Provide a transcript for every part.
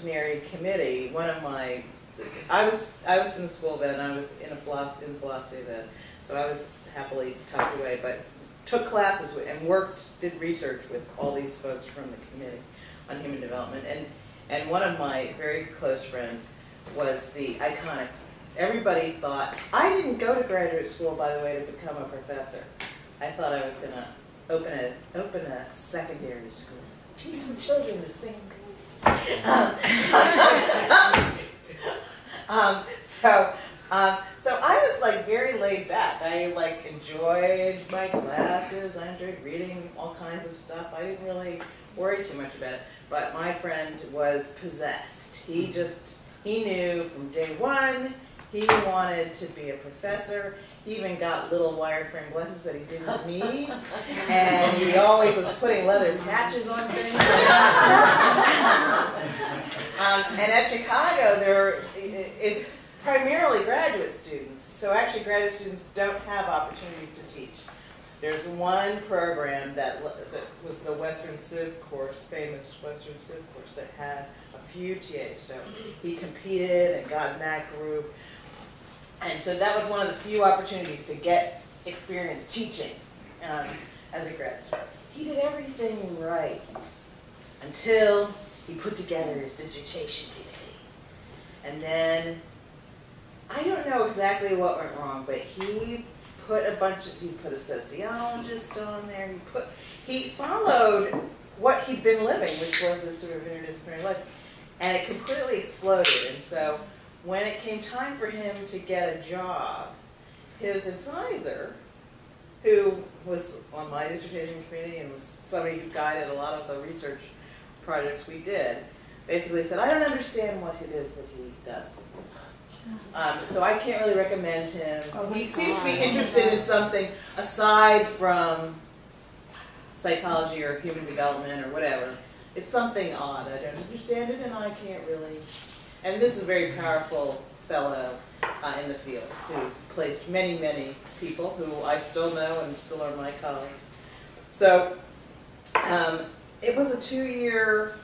interdisciplinary committee, one of my, I was in the school then, and I was in philosophy then, so I was happily tucked away, but took classes and did research with all these folks from the committee on human development, and one of my very close friends was the iconoclast. Everybody thought, I didn't go to graduate school, by the way, to become a professor. I thought I was going to open a secondary school, teach the children to sing blues. So I was like very laid back. I like enjoyed my classes. I enjoyed reading all kinds of stuff. I didn't really worry too much about it. But my friend was possessed. He knew from day one he wanted to be a professor. He even got little wireframe glasses that he didn't need. And he always was putting leather patches on things. And at Chicago, it's primarily graduate students. So actually graduate students don't have opportunities to teach. There's one program that was the Western Civ course, famous Western Civ course, that had a few TAs. So he competed and got in that group. And so that was one of the few opportunities to get experience teaching as a grad student. He did everything right until he put together his dissertation committee. And then, I don't know exactly what went wrong, but he put a sociologist on there. He followed what he'd been living, which was this sort of interdisciplinary life, and it completely exploded. And so when it came time for him to get a job, his advisor, who was on my dissertation committee and was somebody who guided a lot of the research projects we did, basically said, I don't understand what it is that he does. So I can't really recommend him. He seems to be interested in something aside from psychology or human development or whatever. It's something odd. I don't understand it, and I can't really. And this is a very powerful fellow in the field who placed many, many people who I still know and still are my colleagues. So it was a 2-year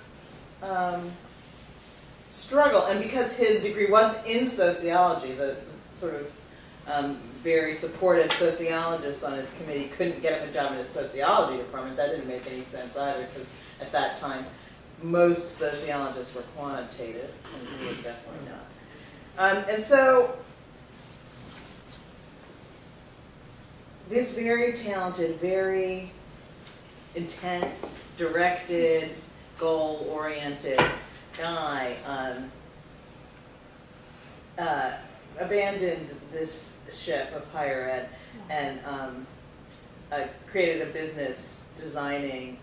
struggle, and because his degree wasn't in sociology, the sort of very supportive sociologist on his committee couldn't get him a job in the sociology department. That didn't make any sense either, because at that time most sociologists were quantitative, and he was definitely not. And so this very talented, very intense, directed, goal-oriented guy abandoned this ship of higher ed and created a business designing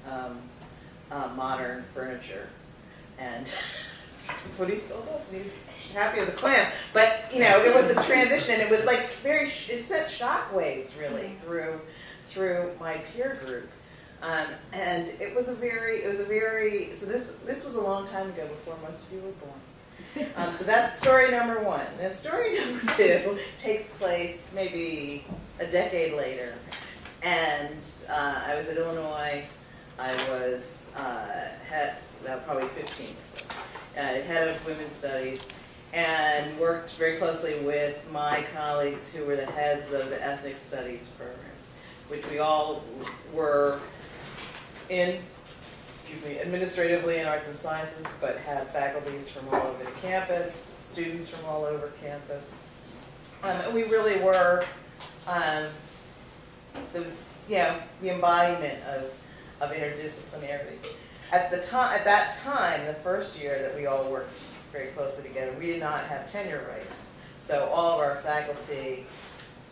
modern furniture, and that's what he still does. And he's happy as a clam. But you know, it was a transition, and it was like it sent shock waves really through my peer group. And it was a very, so this was a long time ago, before most of you were born. So that's story number one. And story number two takes place maybe a decade later. And I was at Illinois. I was probably 15 or so, head of women's studies, and worked very closely with my colleagues who were the heads of the ethnic studies programs, which we all were administratively in arts and sciences, but had faculties from all over the campus, students from all over campus. And we really were the embodiment of interdisciplinarity. At that time, the first year that we all worked very closely together, we did not have tenure rights. So all of our faculty,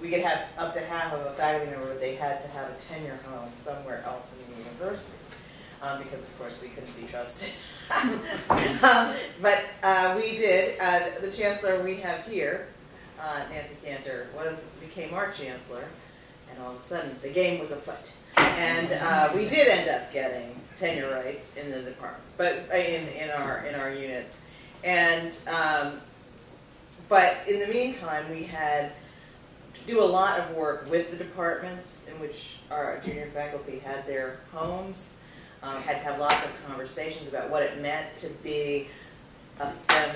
we could have up to half of a faculty member, but they had to have a tenure home somewhere else in the university, because of course we couldn't be trusted. But we did. The chancellor we have here, Nancy Cantor, became our chancellor, and all of a sudden the game was afoot. And we did end up getting tenure rights in the departments, but in our units. And but in the meantime, we had to do a lot of work with the departments in which our junior faculty had their homes. Had to have lots of conversations about what it meant to be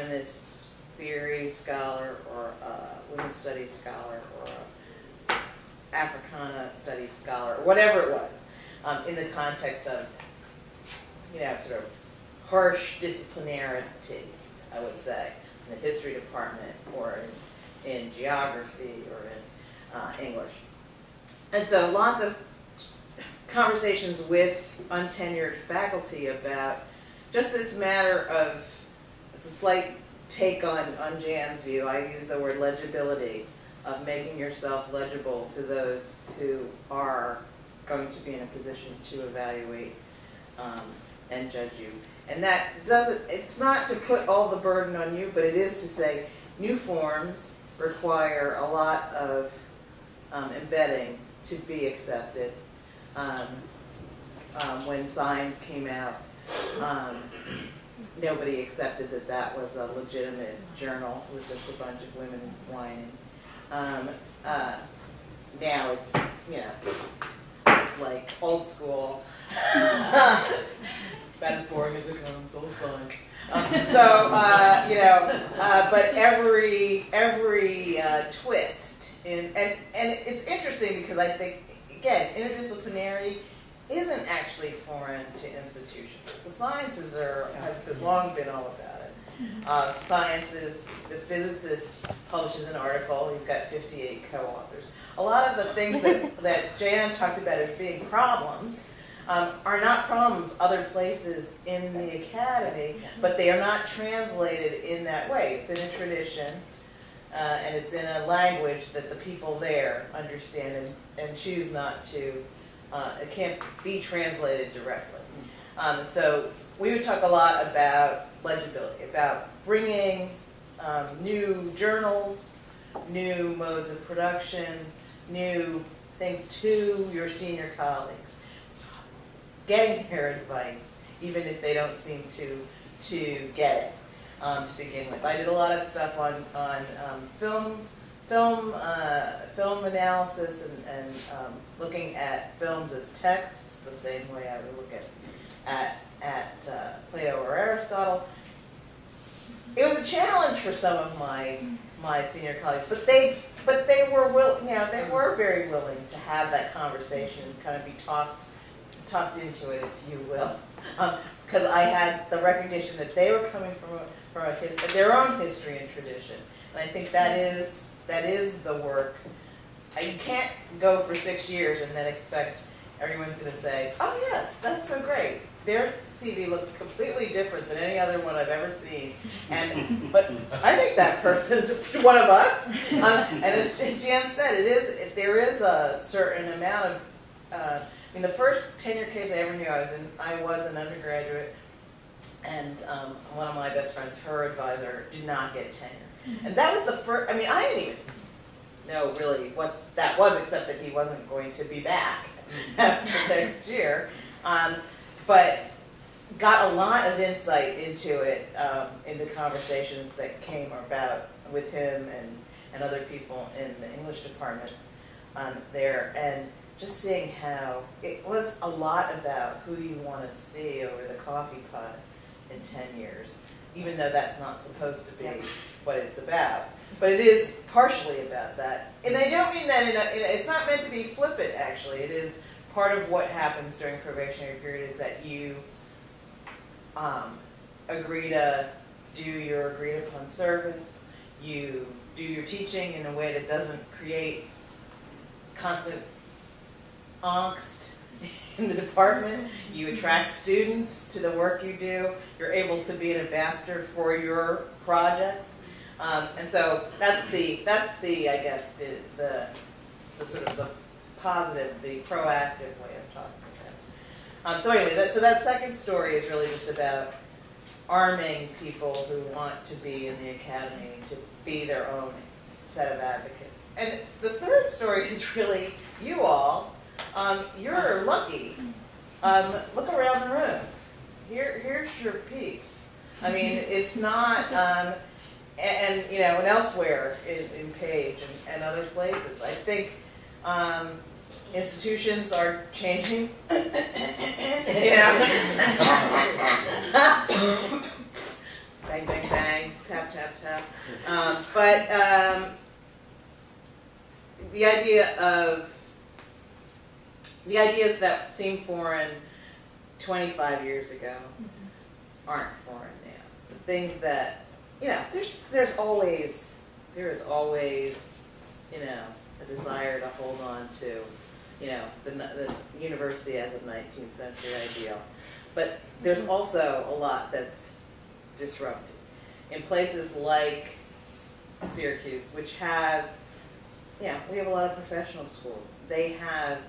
feminist theory scholar or a women's studies scholar or a Africana studies scholar, or whatever it was, in the context of, sort of harsh disciplinarity, I would say, in the history department or in geography or in English. And so lots of conversations with untenured faculty about just this matter of, it's a slight take on Jan's view, I use the word legibility, of making yourself legible to those who are going to be in a position to evaluate and judge you. And that doesn't, it's not to put all the burden on you, but it is to say new forms require a lot of embedding to be accepted. When Signs came out, nobody accepted that that was a legitimate journal. It was just a bunch of women whining. Now it's, it's like old school. About as boring as it comes, old Signs. But every twist, and it's interesting because I think, again, interdisciplinarity isn't actually foreign to institutions. The sciences have long been all about it. Sciences, the physicist publishes an article, he's got 58 co-authors. A lot of the things that Jan talked about as being problems are not problems other places in the academy, but they are not translated in that way. It's in a tradition, and it's in a language that the people there understand and choose not to. It can't be translated directly. So we would talk a lot about legibility, about bringing new journals, new modes of production, new things to your senior colleagues, getting their advice, even if they don't seem to get it to begin with. I did a lot of stuff on film analysis and looking at films as texts, the same way I would look at Plato or Aristotle. It was a challenge for some of my senior colleagues, but they were they were very willing to have that conversation, kind of be talked into it, if you will, because I had the recognition that they were coming from their own history and tradition, and I think that is the work. You can't go for 6 years and then expect everyone's going to say, "Oh yes, that's so great. Their CV looks completely different than any other one I've ever seen," but I think that person's one of us. And as Jan said, there is a certain amount of. In the first tenure case I ever knew, I was an undergraduate, and one of my best friends, her advisor, did not get tenure. And that was the first, I didn't even know really what that was, except that he wasn't going to be back after next year. But got a lot of insight into it in the conversations that came about with him and other people in the English department there, and just seeing how it was a lot about who you want to see over the coffee pot in 10 years, even though that's not supposed to be what it's about. But it is partially about that. And I don't mean that it's not meant to be flippant, actually. It is part of what happens during probationary period is that you agree to do your agreed upon service, you do your teaching in a way that doesn't create constant angst in the department, you attract students to the work you do, you're able to be an ambassador for your projects, and so that's the I guess the sort of the positive, the proactive way of talking about it. So anyway, so that second story is really just about arming people who want to be in the academy to be their own set of advocates. And the third story is really you all. You're lucky. Look around the room. Here's your peeps. It's not, and elsewhere in Page and other places. I think institutions are changing. bang, bang, bang, tap, tap, tap. The ideas that seem foreign 25 years ago aren't foreign now. The things that, there is always, a desire to hold on to, the university as a 19th century ideal. But there's also a lot that's disrupted. In places like Syracuse, which have, we have a lot of professional schools. They have,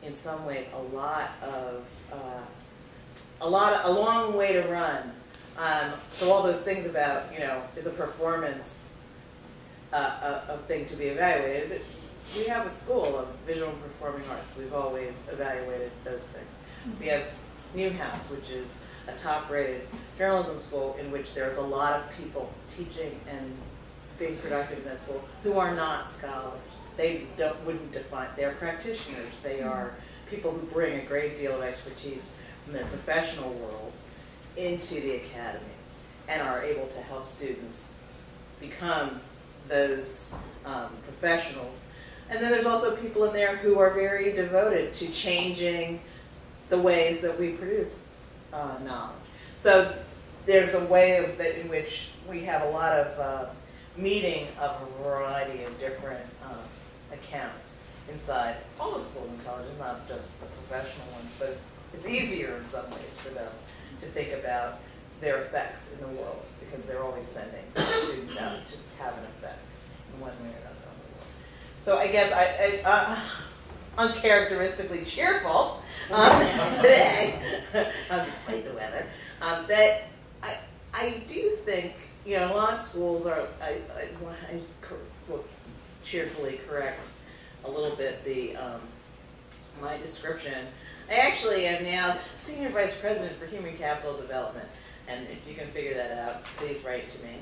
in some ways, a long way to run. So all those things about, is a performance a thing to be evaluated. We have a school of visual and performing arts. We've always evaluated those things. We have Newhouse, which is a top-rated journalism school in which there's a lot of people teaching and being productive in that school who are not scholars. They wouldn't define, they're practitioners. They are people who bring a great deal of expertise from their professional worlds into the academy and are able to help students become those professionals. And then there's also people in there who are very devoted to changing the ways that we produce knowledge. So there's a way in which we have a lot of meeting of a variety of different accounts inside all the schools and colleges, not just the professional ones, but it's easier in some ways for them to think about their effects in the world because they're always sending students out to have an effect in one way or another on the world. So I guess I uncharacteristically cheerful today, despite the weather, that I do think, a lot of schools are, I will cheerfully correct a little bit my description. I actually am now Senior Vice President for Human Capital Development, and if you can figure that out, please write to me.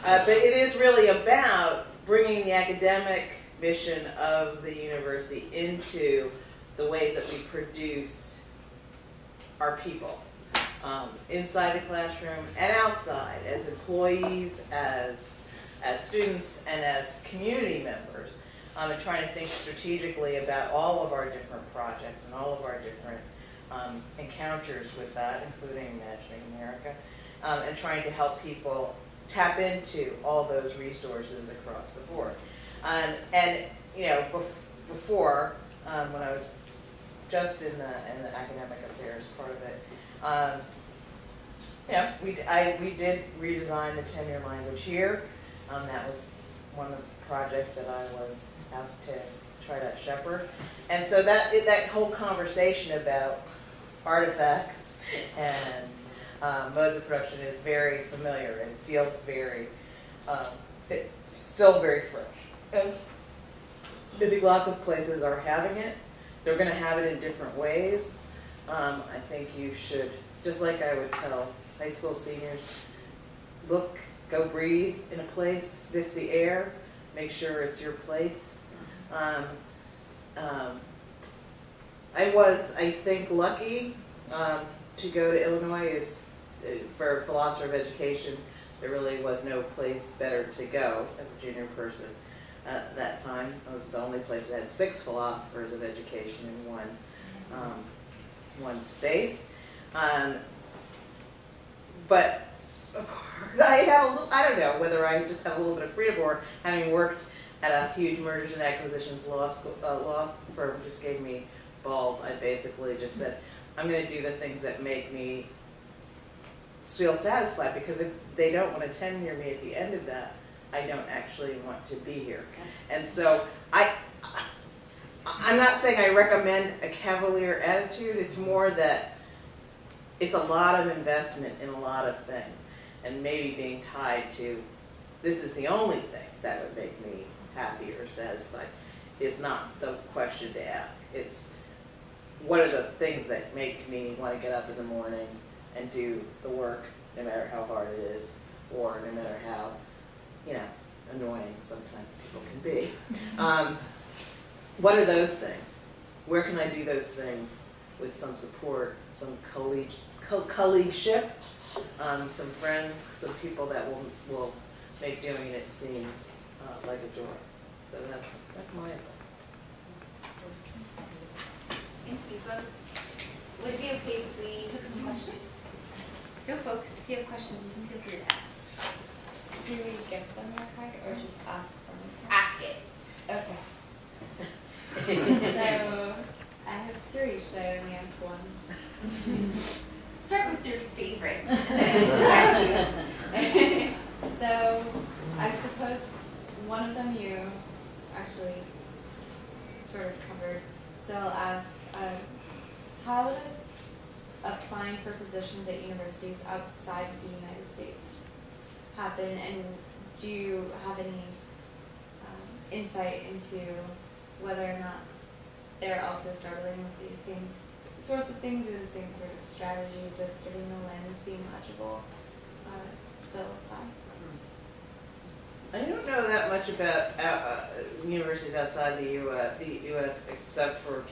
But it is really about bringing the academic mission of the university into the ways that we produce our people, inside the classroom and outside, as employees, as students, and as community members, and trying to think strategically about all of our different projects and all of our different encounters with that, including Imagining America, and trying to help people tap into all those resources across the board. And before, when I was just in the academic affairs part of it, we did redesign the tenure language here. That was one of the projects that I was asked to try to shepherd. And so that whole conversation about artifacts and modes of production is very familiar. It feels very, still very fresh. And I think lots of places are having it. They're going to have it in different ways. I think you should, just like I would tell high school seniors, look, go breathe in a place, sniff the air, make sure it's your place. I was, I think, lucky to go to Illinois. For a philosopher of education, there really was no place better to go as a junior person at that time. It was the only place that had 6 philosophers of education in one space. But I don't know whether I just had a little bit of freedom or having worked at a huge mergers and acquisitions law firm just gave me balls. I basically just said, I'm going to do the things that make me feel satisfied, because if they don't want to tenure me at the end of that, I don't actually want to be here. And so I'm not saying I recommend a cavalier attitude. It's more that it's a lot of investment in a lot of things, and maybe being tied to this is the only thing that would make me happy or satisfied is not the question to ask. It's what are the things that make me want to get up in the morning and do the work, no matter how hard it is, or no matter how, annoying sometimes people can be. What are those things? Where can I do those things with some support, some colleagueship, some friends, some people that will make doing it seem like a joy. So that's my advice. Thank you both. Would it be okay if we took some questions? So folks, if you have questions, you can feel free to ask. Do we give them your card or just ask them? Ask it. Okay. So I have 3. Should I only ask one? Start with your favorite. So I suppose one of them you actually sort of covered. So I'll ask, how does applying for positions at universities outside of the United States happen, and do you have any insight into whether or not they're also struggling with these same sorts of things or the same sort of strategies of getting the lens being legible still apply? I don't know that much about universities outside the U.S. except for,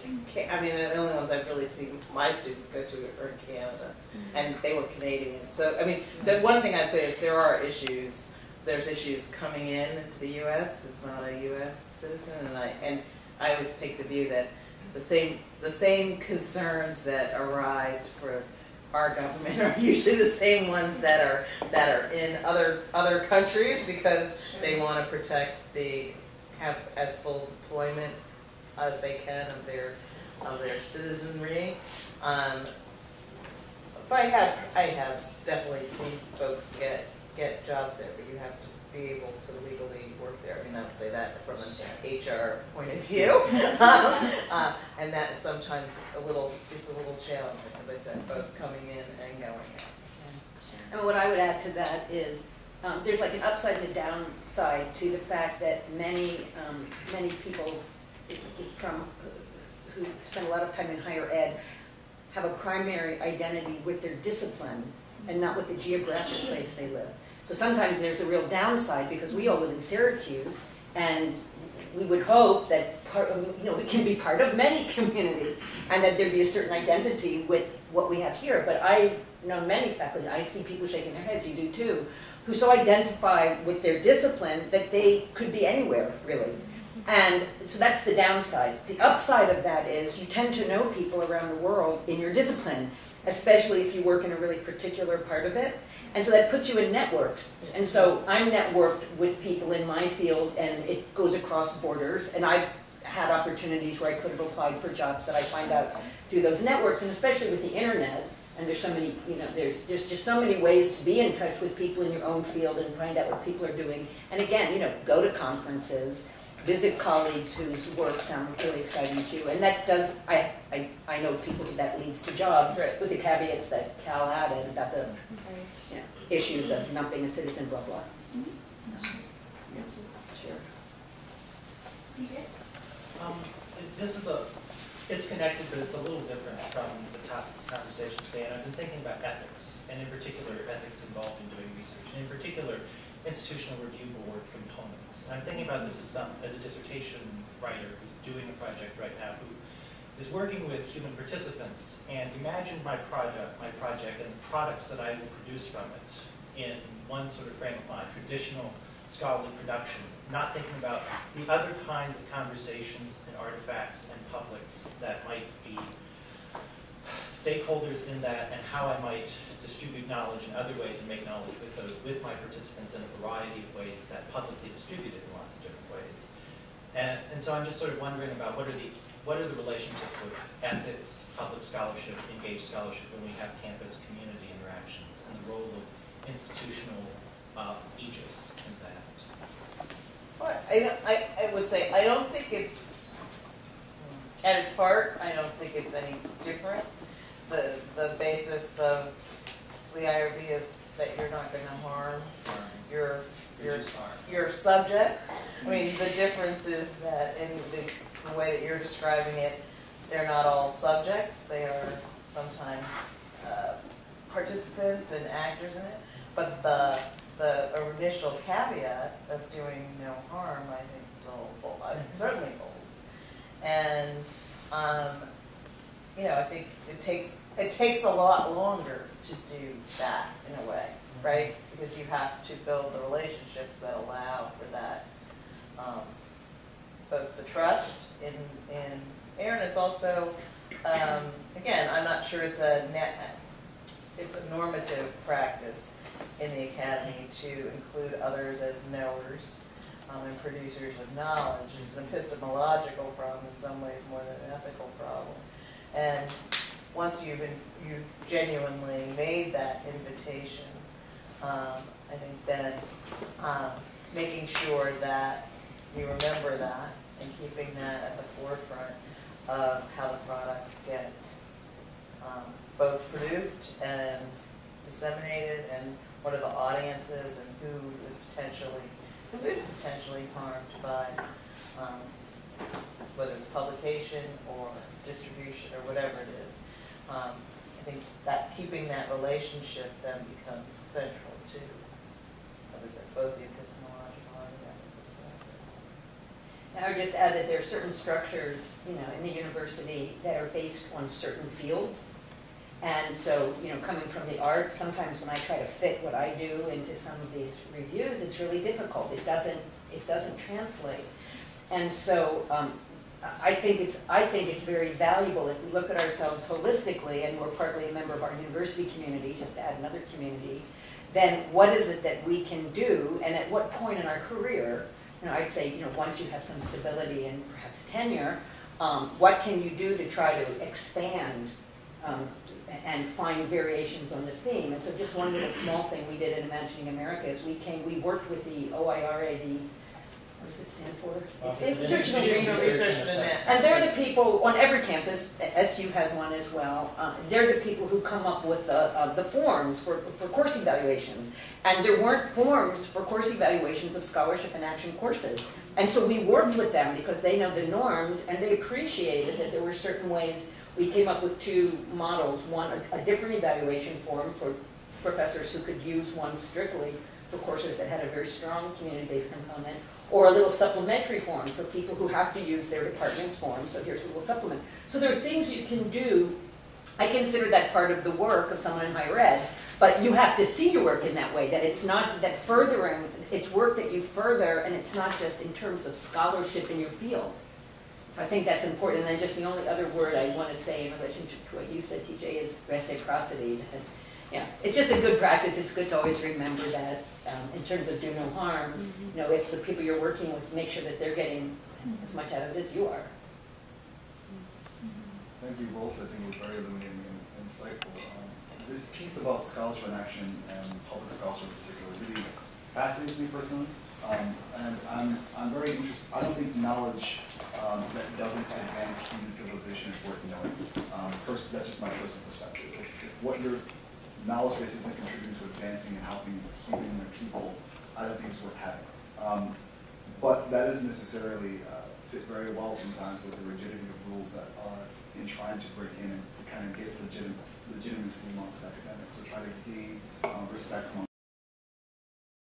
I mean, the only ones I've really seen my students go to are in Canada, and they were Canadian. So, I mean, the one thing I'd say is there are issues. There's issues coming into the U.S. as not a U.S. citizen, and I always take the view that the same concerns that arise for our government are usually the same ones that are in other countries, because they want to protect have as full deployment as they can of their citizenry. But I have definitely seen folks get jobs there, but you have to be able to legally work there. I mean, I would say that from an HR point of view, and that sometimes it's a little challenging, as I said, both coming in and going out. And what I would add to that is there's like an upside and a downside to the fact that many people who spend a lot of time in higher ed have a primary identity with their discipline and not with the geographic place they live. So sometimes there's a real downside, because we all live in Syracuse, and we would hope that we can be part of many communities, and that there'd be a certain identity with what we have here. But I've known many faculty, I see people shaking their heads, you do too, who so identify with their discipline that they could be anywhere, really. And so that's the downside. The upside of that is you tend to know people around the world in your discipline, especially if you work in a really particular part of it. And so that puts you in networks. And so I'm networked with people in my field, and it goes across borders. And I've had opportunities where I could have applied for jobs that I find out through those networks, and especially with the internet. And there's so many, there's just so many ways to be in touch with people in your own field and find out what people are doing. And again, go to conferences, visit colleagues whose work sounds really exciting to you. And that does, I know people that leads to jobs, right, with the caveats that Cal added about the issues of not being a citizen, blah, blah. Sure. It's connected, but it's a little different from the topic of conversation today. And I've been thinking about ethics, and in particular, ethics involved in doing research, and in particular, institutional review board components. And I'm thinking about this as a dissertation writer who's doing a project right now who is working with human participants, and imagine my project and the products that I will produce from it in one sort of frame of mind, traditional scholarly production, not thinking about the other kinds of conversations and artifacts and publics that might be stakeholders in that, and how I might distribute knowledge in other ways and make knowledge with my participants in a variety of ways that publicly distribute it in lots of different ways. And so I'm just sort of wondering about what are the relationships of ethics, public scholarship, engaged scholarship when we have campus community interactions, and the role of institutional aegis in that. Well, I would say I don't think it's, at its heart, I don't think it's any different. The basis of the IRB is that you're not going to harm your subjects. I mean, the difference is that in the way that you're describing it, they're not all subjects. They are sometimes participants and actors in it. But the initial caveat of doing no harm, I think, still certainly holds. And I think it takes a lot longer to do that in a way, right? Because you have to build the relationships that allow for that, both the trust in Aaron. It's also, again, I'm not sure it's a normative practice in the academy to include others as knowers and producers of knowledge. It's an epistemological problem in some ways more than an ethical problem. And once you've genuinely made that invitation, I think then making sure that you remember that and keeping that at the forefront of how the products get both produced and disseminated, and what are the audiences, and who is potentially harmed by whether it's publication or distribution or whatever it is. I think that keeping that relationship then becomes central to, as I said, both the epistemological and the ethical. And I would just add that there are certain structures, in the university that are based on certain fields. And so, coming from the arts, sometimes when I try to fit what I do into some of these reviews, it's really difficult. It doesn't translate. And so, I think it's very valuable if we look at ourselves holistically, and we're partly a member of our university community, just to add another community. Then what is it that we can do, and at what point in our career? I'd say, once you have some stability and perhaps tenure, what can you do to try to expand and find variations on the theme? And so just one little small thing we did in Imagining America is we worked with the OIRA, what does it stand for? It's Institutional Research and Analysis. And they're the people, on every campus, SU has one as well, they're the people who come up with the forms for course evaluations. And there weren't forms for course evaluations of scholarship and action courses. And so we worked with them because they know the norms, and they appreciated that there were certain ways. We came up with two models, one, a different evaluation form for professors who could use one strictly for courses that had a very strong community-based component, or a little supplementary form for people who have to use their department's form, so here's a little supplement. So there are things you can do. I consider that part of the work of someone in higher ed, but you have to see your work in that way, that it's not that furthering, it's work that you further, and it's not just in terms of scholarship in your field. So I think that's important. And then just the only other word I want to say in relation to what you said, TJ, is reciprocity. It's just a good practice. It's good to always remember that in terms of do no harm. If the people you're working with, make sure that they're getting as much out of it as you are. Thank you both. I think it was very illuminating and insightful. This piece about scholarship in action and public scholarship in particular really fascinates me personally. And I'm very interested. I don't think knowledge that doesn't advance human civilization is worth knowing. That's just my personal perspective. If what your knowledge base isn't contributing to advancing and helping human and people, I don't think it's worth having. But that doesn't necessarily fit very well sometimes with the rigidity of rules that are in trying to break in and to kind of get legitimacy amongst academics. So try to gain respect among